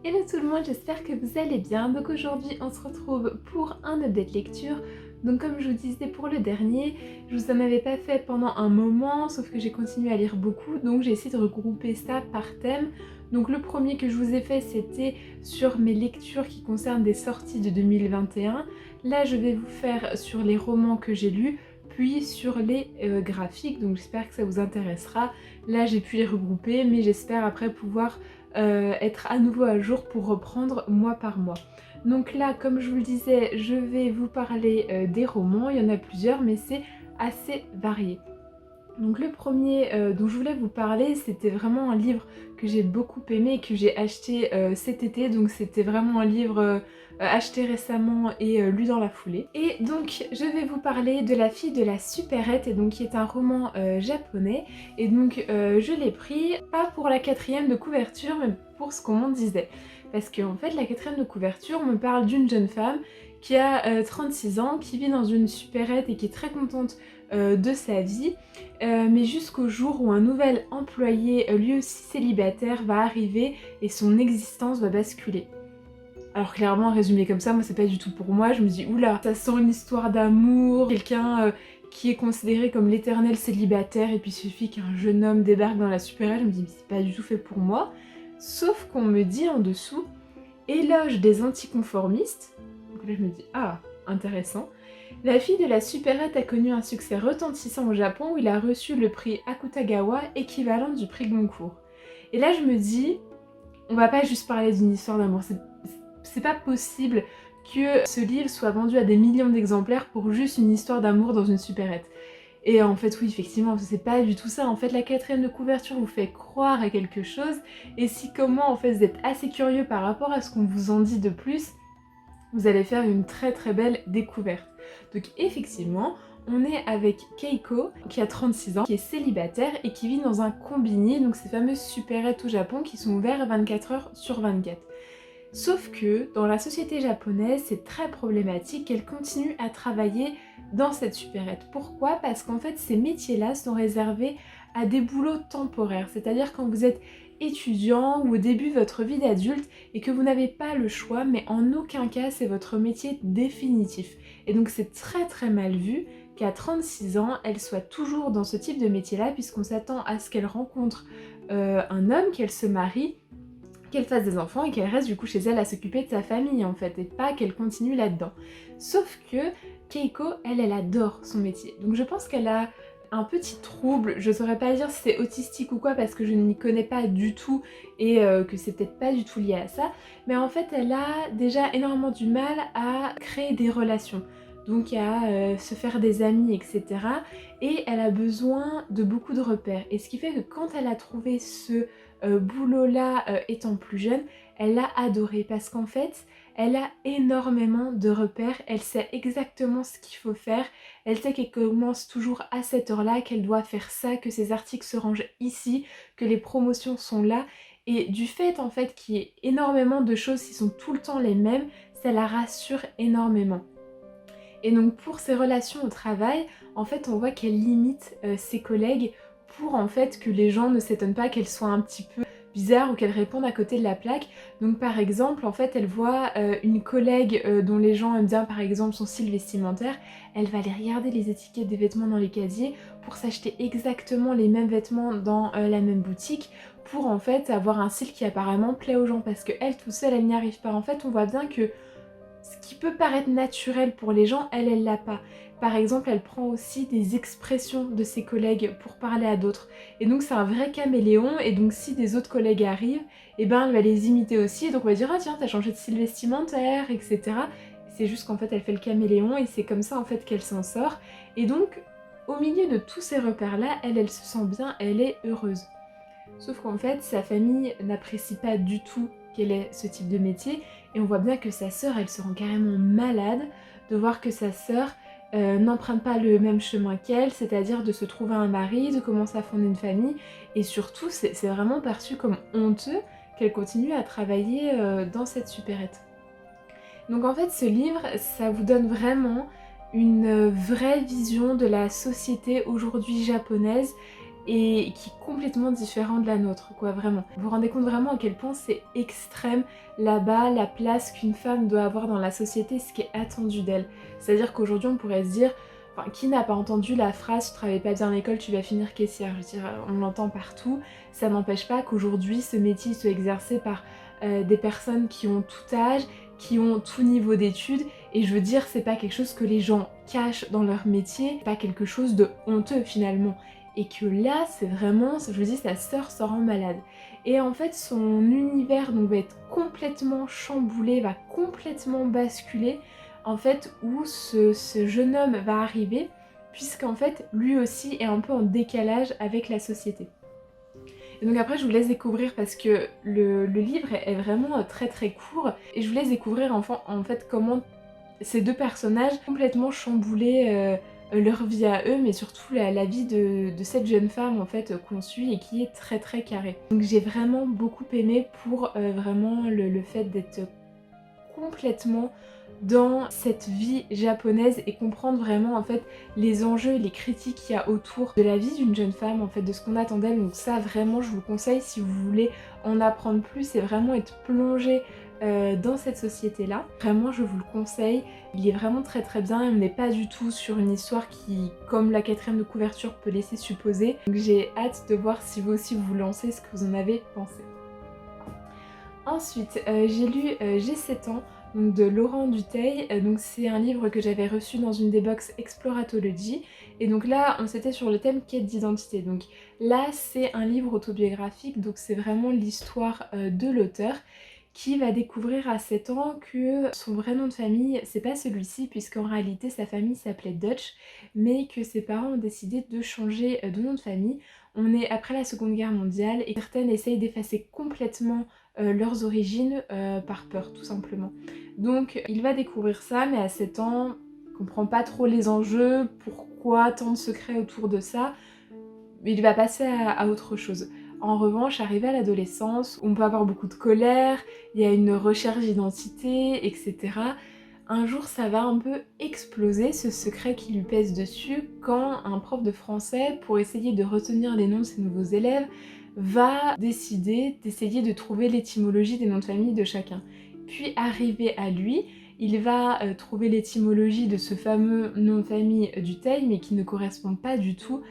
Hello tout le monde, j'espère que vous allez bien. Donc aujourd'hui on se retrouve pour un update lecture. Donc comme je vous disais pour le dernier, je vous en avais pas fait pendant un moment, sauf que j'ai continué à lire beaucoup, donc j'ai essayé de regrouper ça par thème. Donc le premier que je vous ai fait c'était sur mes lectures qui concernent des sorties de 2021. Là je vais vous faire sur les romans que j'ai lus, puis sur les graphiques, donc j'espère que ça vous intéressera. Là j'ai pu les regrouper, mais j'espère après pouvoir être à nouveau à jour pour reprendre mois par mois. Donc là, comme je vous le disais, je vais vous parler des romans, il y en a plusieurs, mais c'est assez varié. Donc le premier dont je voulais vous parler, c'était vraiment un livre que j'ai beaucoup aimé et que j'ai acheté cet été, donc c'était vraiment un livre acheté récemment et lu dans la foulée. Et donc je vais vous parler de La fille de la supérette, et donc qui est un roman japonais, et donc je l'ai pris pas pour la quatrième de couverture, mais pour ce qu'on m'en disait. Parce qu'en fait la quatrième de couverture me parle d'une jeune femme qui a 36 ans, qui vit dans une supérette et qui est très contente de sa vie, mais jusqu'au jour où un nouvel employé, lui aussi célibataire, va arriver et son existence va basculer. Alors clairement, résumé comme ça, moi c'est pas du tout pour moi, je me dis oula, ça sent une histoire d'amour, quelqu'un qui est considéré comme l'éternel célibataire et puis il suffit qu'un jeune homme débarque dans la supérette, je me dis mais c'est pas du tout fait pour moi. Sauf qu'on me dit en dessous, éloge des anticonformistes, donc là je me dis ah, intéressant. La fille de la supérette a connu un succès retentissant au Japon où il a reçu le prix Akutagawa, équivalent du prix Goncourt. Et là je me dis, on va pas juste parler d'une histoire d'amour, c'est pas possible que ce livre soit vendu à des millions d'exemplaires pour juste une histoire d'amour dans une supérette. Et en fait oui, effectivement, c'est pas du tout ça. En fait la quatrième de couverture vous fait croire à quelque chose, et si comme moi en fait vous êtes assez curieux par rapport à ce qu'on vous en dit de plus, vous allez faire une très très belle découverte. Donc effectivement, on est avec Keiko, qui a 36 ans, qui est célibataire et qui vit dans un combini, donc ces fameuses supérettes au Japon qui sont ouvertes 24 heures sur 24. Sauf que dans la société japonaise, c'est très problématique qu'elle continue à travailler dans cette supérette. Pourquoi ? Parce qu'en fait, ces métiers-là sont réservés à des boulots temporaires, c'est-à-dire quand vous êtes étudiant ou au début de votre vie d'adulte et que vous n'avez pas le choix, mais en aucun cas c'est votre métier définitif. Et donc c'est très très mal vu qu'à 36 ans, elle soit toujours dans ce type de métier-là, puisqu'on s'attend à ce qu'elle rencontre un homme, qu'elle se marie, qu'elle fasse des enfants et qu'elle reste du coup chez elle à s'occuper de sa famille en fait, et pas qu'elle continue là-dedans. Sauf que Keiko, elle adore son métier. Donc je pense qu'elle a un petit trouble, je saurais pas dire si c'est autistique ou quoi parce que je n'y connais pas du tout et que c'est peut-être pas du tout lié à ça, mais en fait elle a déjà énormément du mal à créer des relations, donc à se faire des amis, etc. Et elle a besoin de beaucoup de repères, et ce qui fait que quand elle a trouvé ce boulot-là étant plus jeune, elle l'a adoré parce qu'en fait, elle a énormément de repères, elle sait exactement ce qu'il faut faire, elle sait qu'elle commence toujours à cette heure-là, qu'elle doit faire ça, que ses articles se rangent ici, que les promotions sont là, et du fait en fait qu'il y ait énormément de choses qui sont tout le temps les mêmes, ça la rassure énormément. Et donc pour ses relations au travail, en fait on voit qu'elle limite ses collègues pour en fait que les gens ne s'étonnent pas qu'elle soit un petit peu bizarre ou qu'elle réponde à côté de la plaque. Donc par exemple, en fait elle voit une collègue dont les gens aiment bien par exemple son style vestimentaire, elle va aller regarder les étiquettes des vêtements dans les casiers pour s'acheter exactement les mêmes vêtements dans la même boutique, pour en fait avoir un style qui apparemment plaît aux gens, parce que elle toute seule elle n'y arrive pas. En fait on voit bien que ce qui peut paraître naturel pour les gens, elle l'a pas. Par exemple, elle prend aussi des expressions de ses collègues pour parler à d'autres. Et donc c'est un vrai caméléon, et donc si des autres collègues arrivent, et ben elle va les imiter aussi, et donc on va dire ah tiens t'as changé de style vestimentaire, etc. C'est juste qu'en fait elle fait le caméléon, et c'est comme ça en fait qu'elle s'en sort. Et donc au milieu de tous ces repères là, elle se sent bien, elle est heureuse. Sauf qu'en fait, sa famille n'apprécie pas du tout qu'elle ait ce type de métier, et on voit bien que sa sœur, elle se rend carrément malade de voir que sa sœur n'emprunte pas le même chemin qu'elle, c'est-à-dire de se trouver un mari, de commencer à fonder une famille, et surtout, c'est vraiment perçu comme honteux qu'elle continue à travailler dans cette supérette. Donc en fait, ce livre, ça vous donne vraiment une vraie vision de la société aujourd'hui japonaise, et qui est complètement différent de la nôtre, quoi, vraiment. Vous vous rendez compte vraiment à quel point c'est extrême là-bas, la place qu'une femme doit avoir dans la société, ce qui est attendu d'elle. C'est-à-dire qu'aujourd'hui on pourrait se dire, enfin, qui n'a pas entendu la phrase « tu travailles pas bien à l'école, tu vas finir caissière ». Je veux dire, on l'entend partout, ça n'empêche pas qu'aujourd'hui ce métier soit exercé par des personnes qui ont tout âge, qui ont tout niveau d'études, et je veux dire, c'est pas quelque chose que les gens cachent dans leur métier, c'est pas quelque chose de honteux finalement. Et que là, c'est vraiment, je vous dis, sa sœur s'en rend malade. Et en fait, son univers donc, va être complètement chamboulé, va complètement basculer, en fait, où ce jeune homme va arriver, puisqu'en fait, lui aussi est un peu en décalage avec la société. Et donc après je vous laisse découvrir parce que le livre est vraiment très très court et je vous laisse découvrir en fait comment ces deux personnages complètement chamboulé leur vie à eux, mais surtout la vie de cette jeune femme en fait qu'on suit et qui est très très carrée. Donc j'ai vraiment beaucoup aimé pour vraiment le fait d'être complètement dans cette vie japonaise et comprendre vraiment en fait les enjeux et les critiques qu'il y a autour de la vie d'une jeune femme, en fait de ce qu'on attend d'elle. Donc ça vraiment je vous le conseille si vous voulez en apprendre plus et vraiment être plongé dans cette société là. Vraiment je vous le conseille, il est vraiment très très bien et on n'est pas du tout sur une histoire qui, comme la quatrième de couverture, peut laisser supposer. Donc j'ai hâte de voir si vous aussi vous vous lancez, ce que vous en avez pensé. Ensuite, j'ai lu J'ai 7 ans donc de Laurent Dutheil. Donc c'est un livre que j'avais reçu dans une des box Exploratology. Et donc là, on s'était sur le thème quête d'identité. Donc là, c'est un livre autobiographique, donc c'est vraiment l'histoire de l'auteur qui va découvrir à 7 ans que son vrai nom de famille, c'est pas celui-ci, puisqu'en réalité sa famille s'appelait Dutch, mais que ses parents ont décidé de changer de nom de famille. On est après la Seconde Guerre mondiale et certaines essayent d'effacer complètement leurs origines par peur tout simplement. Donc il va découvrir ça, mais à 7 ans, il comprend pas trop les enjeux, pourquoi tant de secrets autour de ça, mais il va passer à autre chose. En revanche, arrivé à l'adolescence, on peut avoir beaucoup de colère, il y a une recherche d'identité, etc. Un jour, ça va un peu exploser, ce secret qui lui pèse dessus, quand un prof de français, pour essayer de retenir les noms de ses nouveaux élèves, va décider d'essayer de trouver l'étymologie des noms de famille de chacun. Puis arrivé à lui, il va trouver l'étymologie de ce fameux nom de famille Dutheil, mais qui ne correspond pas du tout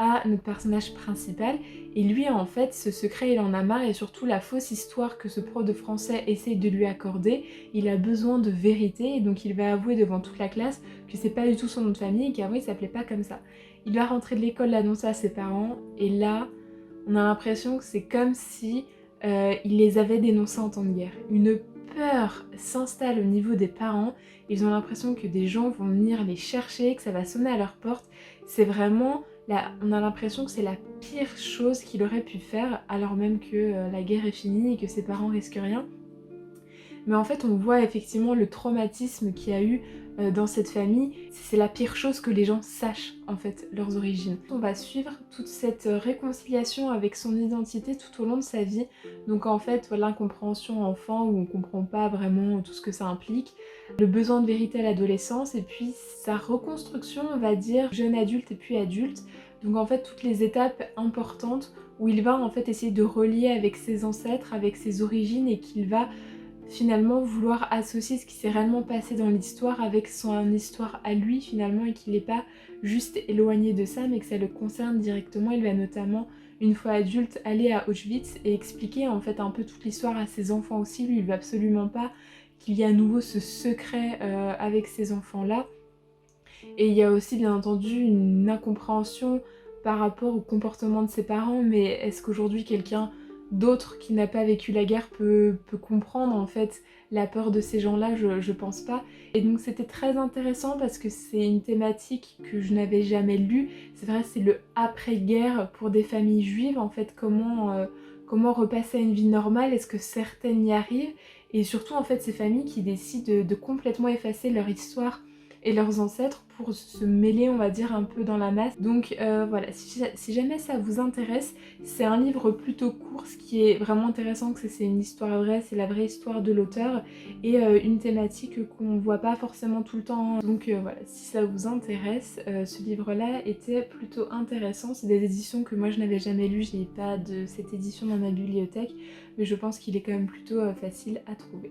à notre personnage principal. Et lui, en fait, ce secret, il en a marre, et surtout la fausse histoire que ce prof de français essaye de lui accorder, il a besoin de vérité, et donc il va avouer devant toute la classe que c'est pas du tout son nom de famille, et qu'avant il s'appelait pas comme ça. Il va rentrer de l'école, l'annoncer à ses parents, et là, on a l'impression que c'est comme si il les avait dénoncés en temps de guerre. Une peur s'installe au niveau des parents, ils ont l'impression que des gens vont venir les chercher, que ça va sonner à leur porte. C'est vraiment, là, on a l'impression que c'est la pire chose qu'il aurait pu faire, alors même que la guerre est finie et que ses parents risquent rien. Mais en fait on voit effectivement le traumatisme qu'il y a eu dans cette famille. C'est la pire chose que les gens sachent en fait leurs origines. On va suivre toute cette réconciliation avec son identité tout au long de sa vie. Donc en fait voilà, l'incompréhension enfant où on comprend pas vraiment tout ce que ça implique, le besoin de vérité à l'adolescence et puis sa reconstruction on va dire jeune adulte et puis adulte. Donc en fait toutes les étapes importantes où il va en fait essayer de relier avec ses ancêtres, avec ses origines et qu'il va finalement vouloir associer ce qui s'est réellement passé dans l'histoire avec son histoire à lui finalement et qu'il n'est pas juste éloigné de ça mais que ça le concerne directement. Il va notamment, une fois adulte, aller à Auschwitz et expliquer en fait un peu toute l'histoire à ses enfants aussi. Lui il veut absolument pas qu'il y ait à nouveau ce secret avec ces enfants là. Et il y a aussi bien entendu une incompréhension par rapport au comportement de ses parents, mais est-ce qu'aujourd'hui quelqu'un d'autre qui n'a pas vécu la guerre peut comprendre en fait la peur de ces gens-là? Je pense pas. Et donc c'était très intéressant parce que c'est une thématique que je n'avais jamais lue. C'est vrai, c'est le après-guerre pour des familles juives, en fait, comment repasser à une vie normale, est-ce que certaines y arrivent? Et surtout en fait ces familles qui décident de complètement effacer leur histoire et leurs ancêtres pour se mêler, on va dire, un peu dans la masse. Donc voilà, si jamais ça vous intéresse, c'est un livre plutôt court. Ce qui est vraiment intéressant, c'est une histoire vraie, c'est la vraie histoire de l'auteur et une thématique qu'on voit pas forcément tout le temps. Donc voilà, si ça vous intéresse, ce livre-là était plutôt intéressant. C'est des éditions que moi je n'avais jamais lues, j'ai pas de cette édition dans ma bibliothèque, mais je pense qu'il est quand même plutôt facile à trouver.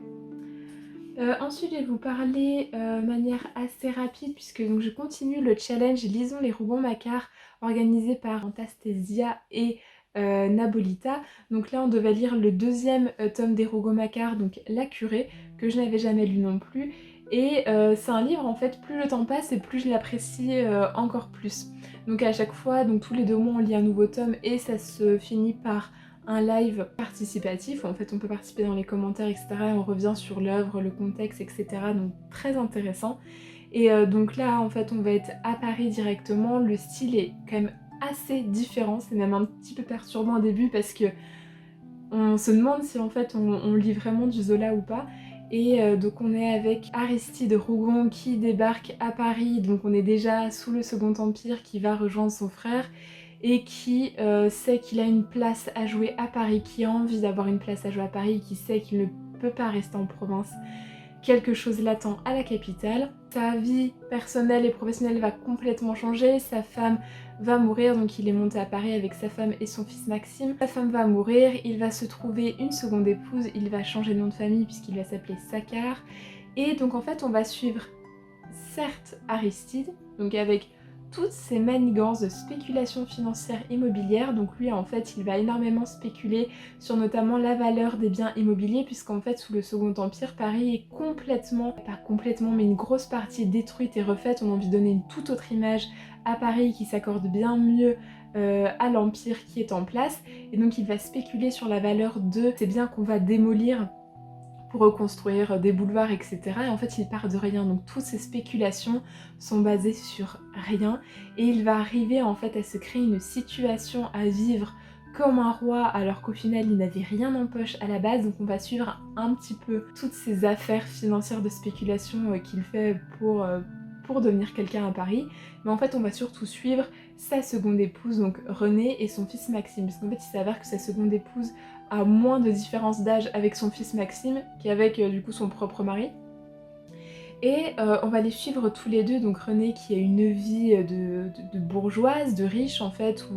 Ensuite, je vais vous parler manière assez rapide puisque donc, je continue le challenge Lisons les Rougon-Macquart organisé par Fantastasia et Nabolita. Donc là, on devait lire le deuxième tome des Rougon-Macquart, donc La Curée, que je n'avais jamais lu non plus. Et c'est un livre, en fait, plus le temps passe et plus je l'apprécie encore plus. Donc à chaque fois, donc tous les 2 mois, on lit un nouveau tome et ça se finit par un live participatif où en fait on peut participer dans les commentaires, etc. Et on revient sur l'œuvre, le contexte, etc. Donc très intéressant. Et donc là en fait on va être à Paris directement. Le style est quand même assez différent, c'est même un petit peu perturbant au début parce que on se demande si en fait on lit vraiment du Zola ou pas. Et donc on est avec Aristide Rougon qui débarque à Paris, donc on est déjà sous le Second Empire, qui va rejoindre son frère et qui sait qu'il a une place à jouer à Paris, qui a envie d'avoir une place à jouer à Paris, qui sait qu'il ne peut pas rester en province. Quelque chose l'attend à la capitale. Sa vie personnelle et professionnelle va complètement changer, sa femme va mourir, donc il est monté à Paris avec sa femme et son fils Maxime. Sa femme va mourir, il va se trouver une seconde épouse, il va changer de nom de famille puisqu'il va s'appeler Saccard. Et donc en fait on va suivre certes Aristide, donc avec toutes ces manigances de spéculation financière immobilière. Donc lui en fait il va énormément spéculer sur notamment la valeur des biens immobiliers puisqu'en fait sous le Second Empire Paris est complètement, pas complètement mais une grosse partie détruite et refaite. On a envie de donner une toute autre image à Paris qui s'accorde bien mieux à l'empire qui est en place, et donc il va spéculer sur la valeur de ces biens qu'on va démolir pour reconstruire des boulevards, etc. Et en fait, il part de rien. Donc toutes ces spéculations sont basées sur rien. Et il va arriver en fait à se créer une situation à vivre comme un roi, alors qu'au final, il n'avait rien en poche à la base. Donc on va suivre un petit peu toutes ces affaires financières de spéculation qu'il fait pour devenir quelqu'un à Paris. Mais en fait, on va surtout suivre sa seconde épouse, donc Renée, et son fils Maxime. Parce qu'en fait, il s'avère que sa seconde épouse a moins de différence d'âge avec son fils Maxime qu'avec du coup son propre mari. Et on va les suivre tous les deux, donc Renée qui a une vie de bourgeoise, de riche en fait,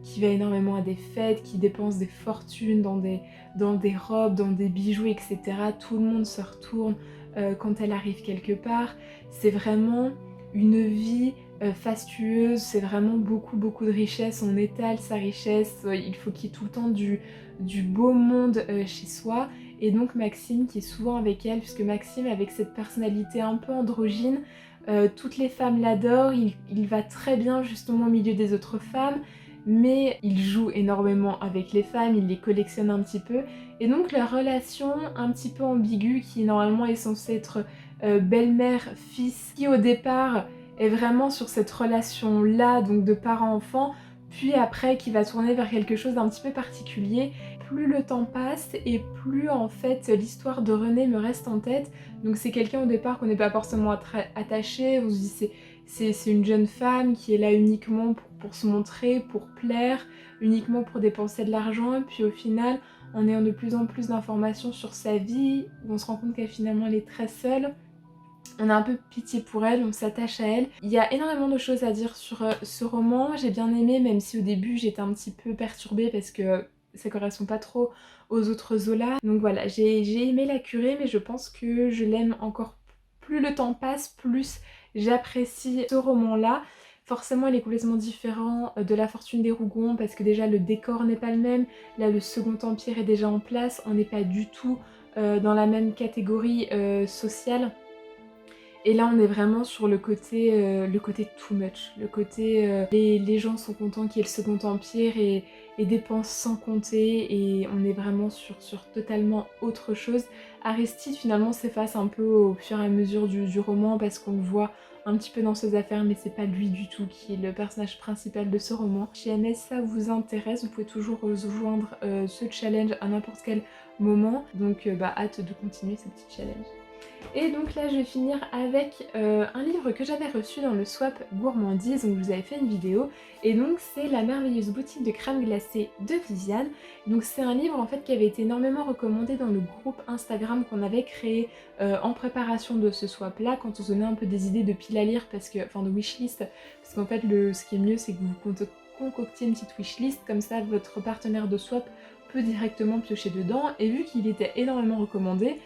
qui va énormément à des fêtes, qui dépense des fortunes dans des robes, dans des bijoux, etc. Tout le monde se retourne quand elle arrive quelque part. C'est vraiment une vie fastueuse, c'est vraiment beaucoup de richesse, on étale sa richesse, il faut qu'il y ait tout le temps du beau monde chez soi. Et donc Maxime qui est souvent avec elle, puisque Maxime avec cette personnalité un peu androgyne, toutes les femmes l'adorent, il va très bien justement au milieu des autres femmes, mais il joue énormément avec les femmes, il les collectionne un petit peu, et donc la relation un petit peu ambiguë qui normalement est censée être belle-mère-fils, qui au départ est vraiment sur cette relation-là, donc de parent-enfant, puis après qui va tourner vers quelque chose d'un petit peu particulier. Plus le temps passe et plus en fait l'histoire de Renée me reste en tête. Donc c'est quelqu'un au départ qu'on n'est pas forcément attaché, on se dit c'est une jeune femme qui est là uniquement pour se montrer, pour plaire, uniquement pour dépenser de l'argent, et puis au final en ayant de plus en plus d'informations sur sa vie, on se rend compte qu'elle finalement elle est très seule. On a un peu pitié pour elle, on s'attache à elle. Il y a énormément de choses à dire sur ce roman, j'ai bien aimé, même si au début j'étais un petit peu perturbée parce que ça correspond pas trop aux autres Zola. Donc voilà, j'ai aimé La Curée, mais je pense que je l'aime encore. Plus le temps passe, plus j'apprécie ce roman-là. Forcément, il est complètement différent de La Fortune des Rougon parce que déjà le décor n'est pas le même. Là, le Second Empire est déjà en place, on n'est pas du tout dans la même catégorie sociale. Et là on est vraiment sur le côté too much, le côté les gens sont contents qu'il y ait le Second Empire et dépensent sans compter, et on est vraiment sur totalement autre chose. Aristide finalement s'efface un peu au fur et à mesure du roman parce qu'on le voit un petit peu dans ses affaires, mais c'est pas lui du tout qui est le personnage principal de ce roman. Si jamais ça vous intéresse, vous pouvez toujours rejoindre ce challenge à n'importe quel moment, donc hâte de continuer ce petit challenge. Et donc là je vais finir avec un livre que j'avais reçu dans le swap gourmandise, donc je vous avais fait une vidéo, et donc c'est La merveilleuse boutique de crème glacée de Viviane. Donc c'est un livre en fait qui avait été énormément recommandé dans le groupe Instagram qu'on avait créé en préparation de ce swap là, quand on se donnait un peu des idées de piles à lire, enfin de wishlist, parce qu'en fait ce qui est mieux c'est que vous concoctiez une petite wishlist, comme ça votre partenaire de swap peut directement piocher dedans, et vu qu'il était énormément recommandé,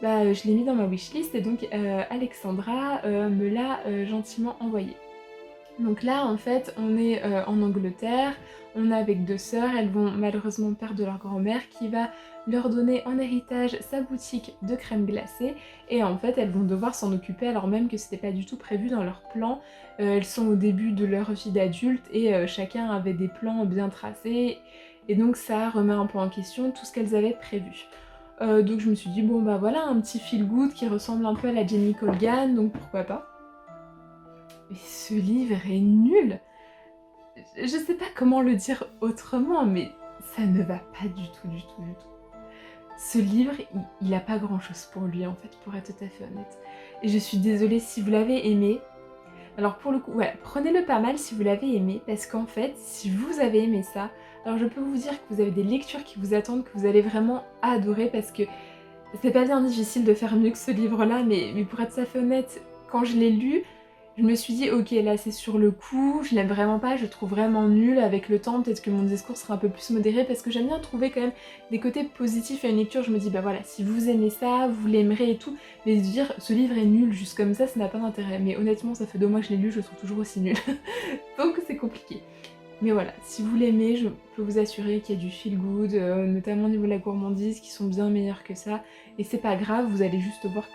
bah, je l'ai mis dans ma wishlist et donc Alexandra me l'a gentiment envoyé. Donc là en fait on est en Angleterre, on est avec deux sœurs, elles vont malheureusement perdre leur grand-mère qui va leur donner en héritage sa boutique de crème glacée, et en fait elles vont devoir s'en occuper alors même que c'était pas du tout prévu dans leur plan. Elles sont au début de leur vie d'adulte et chacun avait des plans bien tracés, et donc ça remet un peu en question tout ce qu'elles avaient prévu. Donc je me suis dit bon bah voilà un petit feel good qui ressemble un peu à la Jenny Colgan, donc pourquoi pas. Mais ce livre est nul. Je sais pas comment le dire autrement, mais ça ne va pas du tout, du tout, du tout. Ce livre, il a pas grand chose pour lui en fait, pour être tout à fait honnête. Et je suis désolée si vous l'avez aimé. Alors pour le coup, ouais, prenez-le pas mal si vous l'avez aimé, parce qu'en fait, si vous avez aimé ça, alors je peux vous dire que vous avez des lectures qui vous attendent, que vous allez vraiment adorer, parce que c'est pas bien difficile de faire mieux que ce livre-là, mais pour être tout à fait honnête, quand je l'ai lu, je me suis dit ok là c'est sur le coup, je l'aime vraiment pas, je le trouve vraiment nul. Avec le temps peut-être que mon discours sera un peu plus modéré, parce que j'aime bien trouver quand même des côtés positifs à une lecture. Je me dis bah voilà, si vous aimez ça, vous l'aimerez et tout, mais se dire ce livre est nul juste comme ça n'a pas d'intérêt. Mais honnêtement ça fait 2 mois que je l'ai lu, je le trouve toujours aussi nul. Donc c'est compliqué. Mais voilà, si vous l'aimez, je peux vous assurer qu'il y a du feel good, notamment au niveau de la gourmandise, qui sont bien meilleurs que ça. Et c'est pas grave, vous allez juste voir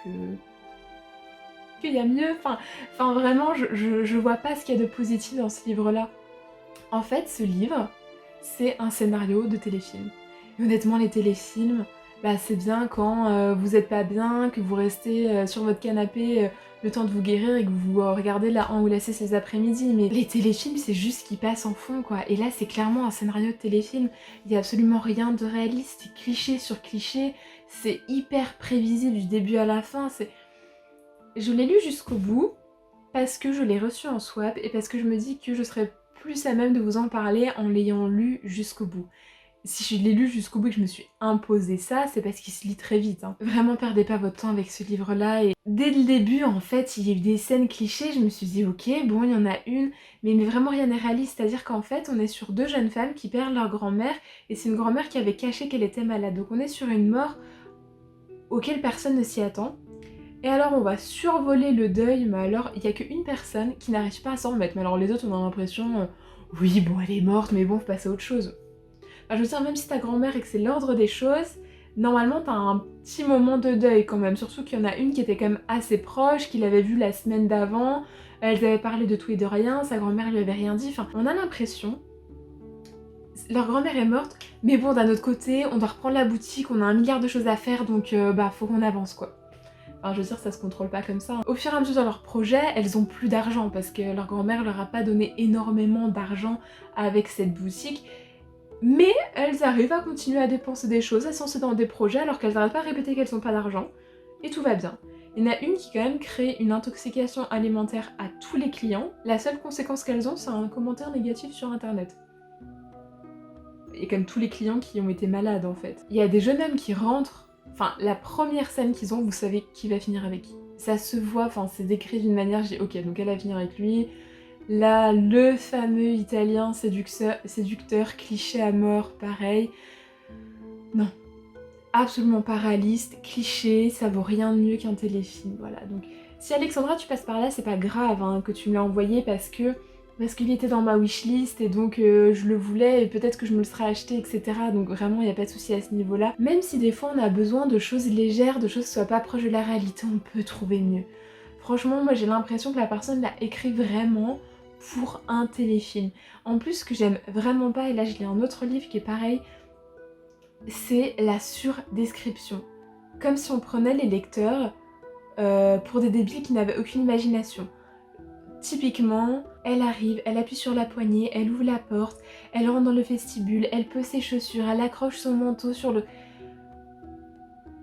qu'il y a mieux. Enfin vraiment, je vois pas ce qu'il y a de positif dans ce livre-là. En fait, ce livre, c'est un scénario de téléfilm. Et honnêtement, les téléfilms, bah c'est bien quand vous êtes pas bien, que vous restez sur votre canapé le temps de vous guérir et que vous regardez La 1 ou la 6 les après-midi. Mais les téléfilms, c'est juste ce qui passe en fond, quoi. Et là, c'est clairement un scénario de téléfilm. Il y a absolument rien de réaliste, c'est cliché sur cliché, c'est hyper prévisible du début à la fin. Je l'ai lu jusqu'au bout parce que je l'ai reçu en swap et parce que je me dis que je serais plus à même de vous en parler en l'ayant lu jusqu'au bout. Si je l'ai lu jusqu'au bout et que je me suis imposé ça, c'est parce qu'il se lit très vite. Hein. Vraiment, perdez pas votre temps avec ce livre-là. Et dès le début, en fait, il y a eu des scènes clichés. Je me suis dit, ok, bon, il y en a une, mais vraiment rien n'est réaliste. C'est-à-dire qu'en fait, on est sur deux jeunes femmes qui perdent leur grand-mère, et c'est une grand-mère qui avait caché qu'elle était malade. Donc on est sur une mort auquel personne ne s'y attend. Et alors on va survoler le deuil, mais alors il n'y a qu'une personne qui n'arrive pas à s'en remettre. Mais alors les autres on a l'impression, oui bon elle est morte, mais bon faut passer à autre chose. Enfin, je veux dire, même si ta grand-mère et que c'est l'ordre des choses, normalement t'as un petit moment de deuil quand même. Surtout qu'il y en a une qui était quand même assez proche, qu'il avait vue la semaine d'avant, elles avaient parlé de tout et de rien, sa grand-mère lui avait rien dit. Enfin, on a l'impression, leur grand-mère est morte, mais bon d'un autre côté, on doit reprendre la boutique, on a 1 milliard de choses à faire, donc bah faut qu'on avance quoi. Enfin, je veux dire, ça se contrôle pas comme ça. Au fur et à mesure de leur projet, elles ont plus d'argent parce que leur grand-mère leur a pas donné énormément d'argent avec cette boutique. Mais elles arrivent à continuer à dépenser des choses, à se lancer dans des projets alors qu'elles n'arrêtent pas à répéter qu'elles n'ont pas d'argent. Et tout va bien. Il y en a une qui quand même crée une intoxication alimentaire à tous les clients. La seule conséquence qu'elles ont, c'est un commentaire négatif sur internet. Et comme tous les clients qui ont été malades en fait. Il y a des jeunes hommes qui rentrent. Enfin, la première scène qu'ils ont, vous savez qui va finir avec qui. Ça se voit, enfin c'est décrit d'une manière, je dis ok, donc elle va finir avec lui. Là, le fameux italien séducteur, cliché à mort, pareil. Non, absolument pas réaliste, cliché, ça vaut rien de mieux qu'un téléfilm, voilà. Donc si Alexandra tu passes par là, c'est pas grave hein, que tu me l'as envoyé parce qu'il était dans ma wishlist et donc je le voulais et peut-être que je me le serais acheté, etc. Donc vraiment, il n'y a pas de souci à ce niveau-là. Même si des fois on a besoin de choses légères, de choses qui soient pas proches de la réalité, on peut trouver mieux. Franchement, moi j'ai l'impression que la personne l'a écrit vraiment pour un téléfilm. En plus, ce que j'aime vraiment pas, et là je lis un autre livre qui est pareil, c'est la surdescription. Comme si on prenait les lecteurs pour des débiles qui n'avaient aucune imagination. Typiquement, elle arrive, elle appuie sur la poignée, elle ouvre la porte, elle rentre dans le vestibule, elle pose ses chaussures, elle accroche son manteau sur le...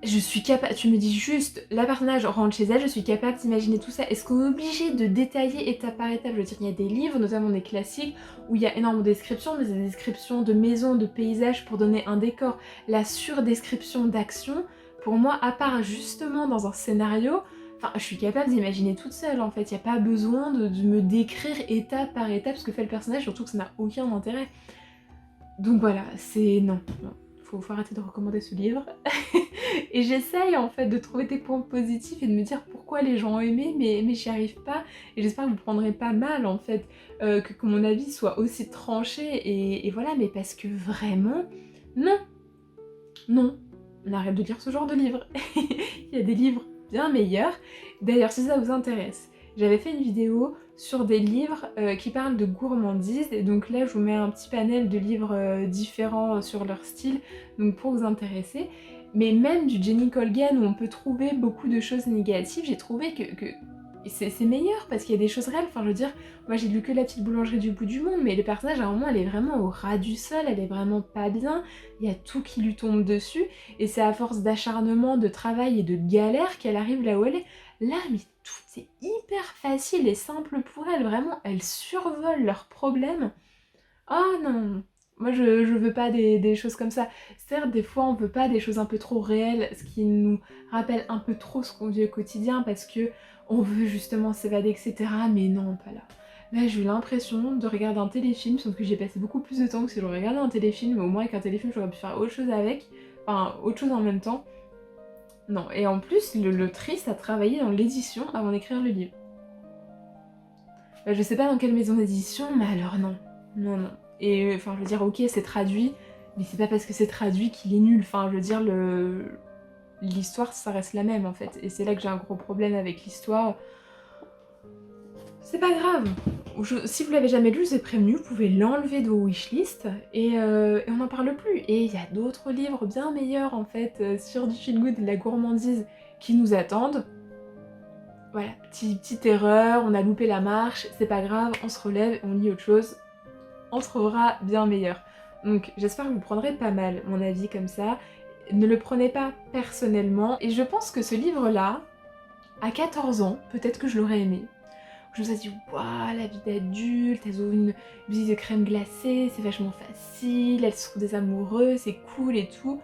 je suis capable, tu me dis juste, la personnage rentre chez elle, je suis capable d'imaginer tout ça. Est-ce qu'on est obligé de détailler étape par étape? Je veux dire, il y a des livres, notamment des classiques, où il y a énormément de descriptions, mais c'est des descriptions de maisons, de paysages pour donner un décor. La surdescription d'action, pour moi, à part justement dans un scénario, enfin, je suis capable d'imaginer toute seule en fait. Il n'y a pas besoin de me décrire étape par étape ce que fait le personnage, surtout que ça n'a aucun intérêt. Donc voilà, c'est non. Faut arrêter de recommander ce livre. Et j'essaye en fait de trouver des points positifs et de me dire pourquoi les gens ont aimé, mais j'y arrive pas. Et j'espère que vous prendrez pas mal en fait, que mon avis soit aussi tranché. Et voilà, mais parce que vraiment, non, non, on arrête de lire ce genre de livre. Il y a des livres bien meilleurs. D'ailleurs, si ça vous intéresse, j'avais fait une vidéo sur des livres qui parlent de gourmandise, et donc là je vous mets un petit panel de livres différents sur leur style, donc pour vous intéresser. Mais même du Jenny Colgan où on peut trouver beaucoup de choses négatives, j'ai trouvé que c'est meilleur parce qu'il y a des choses réelles. Enfin je veux dire, moi j'ai lu que La Petite Boulangerie du Bout du Monde, mais le personnage à un moment elle est vraiment au ras du sol, elle est vraiment pas bien, il y a tout qui lui tombe dessus, et c'est à force d'acharnement, de travail et de galère qu'elle arrive là où elle est. Là, mais tout est hyper facile et simple pour elle, vraiment, elles survolent leurs problèmes. Oh non, moi je veux pas des choses comme ça. Certes, des fois on veut pas des choses un peu trop réelles, ce qui nous rappelle un peu trop ce qu'on vit au quotidien parce que on veut justement s'évader, etc. Mais non, pas là. Là, j'ai eu l'impression de regarder un téléfilm, sauf que j'ai passé beaucoup plus de temps que si j'aurais regardé un téléfilm, mais au moins avec un téléfilm j'aurais pu faire autre chose avec, enfin autre chose en même temps. Non, et en plus, l'autrice a travaillé dans l'édition avant d'écrire le livre. Je sais pas dans quelle maison d'édition, mais alors non. Non, non. Et enfin, je veux dire, ok, c'est traduit, mais c'est pas parce que c'est traduit qu'il est nul. Enfin, je veux dire, l'histoire, ça reste la même, en fait. Et c'est là que j'ai un gros problème avec l'histoire. C'est pas grave. Si vous l'avez jamais lu, je vous ai prévenu, vous pouvez l'enlever de vos wishlist et on n'en parle plus. Et il y a d'autres livres bien meilleurs, en fait, sur du feel good et de la gourmandise qui nous attendent. Voilà, petite erreur, on a loupé la marche, c'est pas grave, on se relève, on lit autre chose, on trouvera bien meilleur. Donc j'espère que vous prendrez pas mal mon avis comme ça. Ne le prenez pas personnellement. Et je pense que ce livre-là, à 14 ans, peut-être que je l'aurais aimé. Je me suis dit, waouh, la vie d'adulte, elles ont une vie de crème glacée, c'est vachement facile, elles se trouvent des amoureux, c'est cool et tout.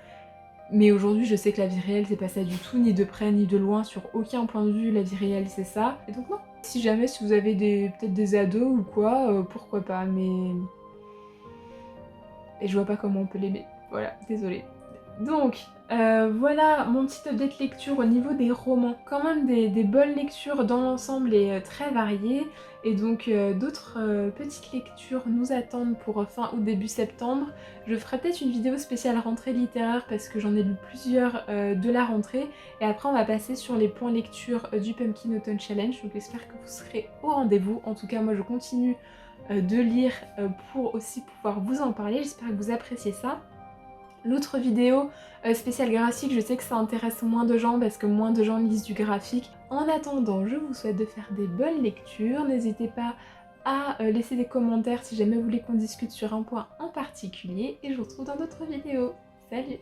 Mais aujourd'hui, je sais que la vie réelle, c'est pas ça du tout, ni de près ni de loin, sur aucun point de vue, la vie réelle, c'est ça. Et donc non. Si jamais, si vous avez peut-être des ados ou quoi, pourquoi pas, mais... Et je vois pas comment on peut l'aimer. Voilà, désolée. Donc, voilà mon petit update lecture au niveau des romans. Quand même des bonnes lectures dans l'ensemble et très variées. Et donc d'autres petites lectures nous attendent pour fin août, début septembre. Je ferai peut-être une vidéo spéciale rentrée littéraire parce que j'en ai lu plusieurs de la rentrée. Et après on va passer sur les points lecture du Pumpkin Autumn Challenge. Donc j'espère que vous serez au rendez-vous. En tout cas moi je continue de lire pour aussi pouvoir vous en parler. J'espère que vous appréciez ça. L'autre vidéo spéciale graphique, je sais que ça intéresse moins de gens parce que moins de gens lisent du graphique. En attendant, je vous souhaite de faire des bonnes lectures. N'hésitez pas à laisser des commentaires si jamais vous voulez qu'on discute sur un point en particulier. Et je vous retrouve dans d'autres vidéos. Salut!